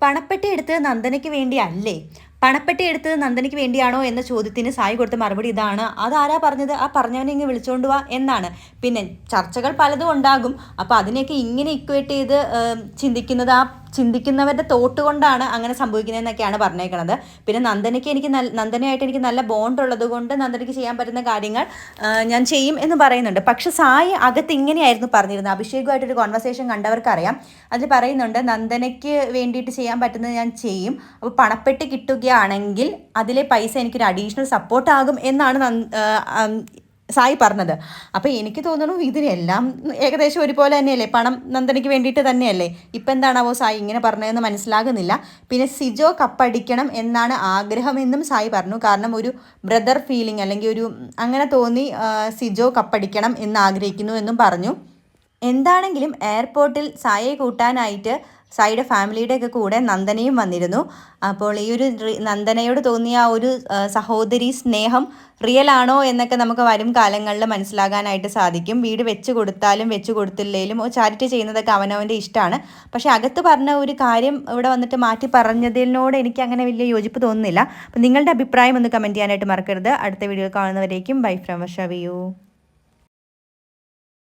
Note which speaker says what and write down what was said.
Speaker 1: പണപ്പെട്ടി എടുത്തത് നന്ദനയ്ക്ക് വേണ്ടിയല്ലേ? പണപ്പെട്ടി എടുത്തത് നന്ദനയ്ക്ക് വേണ്ടിയാണോ എന്ന ചോദ്യത്തിന് സായി കൊടുത്ത മറുപടി ഇതാണ്. അതാരാ പറഞ്ഞത്? ആ പറഞ്ഞവനെ ഇങ്ങ് വിളിച്ചോണ്ട് വാ എന്നാണ്. പിന്നെ ചർച്ചകൾ പലതും ഉണ്ടാകും. അപ്പോൾ അതിനെയൊക്കെ ഇങ്ങനെ ഇക്വേറ്റ് ചെയ്ത് ചിന്തിക്കുന്നത് ചിന്തിക്കുന്നവരുടെ തോട്ട് കൊണ്ടാണ് അങ്ങനെ സംഭവിക്കുന്നതെന്നൊക്കെയാണ് പറഞ്ഞേക്കണത്. പിന്നെ നന്ദനയായിട്ട് എനിക്ക് നല്ല ബോണ്ട് ഉള്ളത് കൊണ്ട് നന്ദനയ്ക്ക് ചെയ്യാൻ പറ്റുന്ന കാര്യങ്ങൾ ഞാൻ ചെയ്യും എന്ന് പറയുന്നുണ്ട്. പക്ഷെ സായി അകത്ത് ഇങ്ങനെയായിരുന്നു പറഞ്ഞിരുന്നത്. അഭിഷേകുമായിട്ടൊരു കോൺവെർസേഷൻ കണ്ടവർക്കറിയാം. അതിൽ പറയുന്നുണ്ട്, നന്ദനയ്ക്ക് വേണ്ടിയിട്ട് ചെയ്യാൻ പറ്റുന്നത് ഞാൻ ചെയ്യും, അപ്പോൾ പണപ്പെട്ടി കിട്ടുകയാണെങ്കിൽ അതിലെ പൈസ എനിക്കൊരു അഡീഷണൽ സപ്പോർട്ടാകും എന്നാണ് സായി പറഞ്ഞത്. അപ്പോൾ എനിക്ക് തോന്നുന്നു ഇതിനെല്ലാം ഏകദേശം ഒരുപോലെ തന്നെയല്ലേ, പണം നന്ദനയ്ക്ക് വേണ്ടിയിട്ട് തന്നെയല്ലേ. ഇപ്പം എന്താണാവോ സായി ഇങ്ങനെ പറഞ്ഞതെന്ന് മനസ്സിലാകുന്നില്ല. പിന്നെ സിജോ കപ്പടിക്കണം എന്നാണ് ആഗ്രഹമെന്നും സായി പറഞ്ഞു. കാരണം ഒരു ബ്രദർ ഫീലിംഗ് അല്ലെങ്കിൽ ഒരു അങ്ങനെ തോന്നി സിജോ കപ്പടിക്കണം എന്ന് ആഗ്രഹിക്കുന്നു എന്നും പറഞ്ഞു. എന്താണെങ്കിലും എയർപോർട്ടിൽ സായിയെ കൂട്ടാനായിട്ട് സായിയുടെ ഫാമിലിയുടെയൊക്കെ കൂടെ നന്ദനയും വന്നിരുന്നു. അപ്പോൾ ഈ ഒരു നന്ദനയോട് തോന്നിയ ആ ഒരു സഹോദരി സ്നേഹം റിയൽ ആണോ എന്നൊക്കെ നമുക്ക് വരും കാലങ്ങളിൽ മനസ്സിലാകാനായിട്ട് സാധിക്കും. വീട് വെച്ച് കൊടുത്താലും വെച്ച് കൊടുത്തില്ലെങ്കിലും ചാരിറ്റി ചെയ്യുന്നതൊക്കെ അവനവൻ്റെ ഇഷ്ടമാണ്. പക്ഷേ അകത്ത് പറഞ്ഞ ഒരു കാര്യം ഇവിടെ വന്നിട്ട് മാറ്റി പറഞ്ഞതിനോട് എനിക്ക് അങ്ങനെ വലിയ യോജിപ്പ് തോന്നുന്നില്ല. അപ്പം നിങ്ങളുടെ അഭിപ്രായം ഒന്ന് കമൻറ്റ് ചെയ്യാനായിട്ട് മറക്കരുത്. അടുത്ത വീഡിയോ കാണുന്നവരേക്കും ബൈ ഫ്രം വർഷ.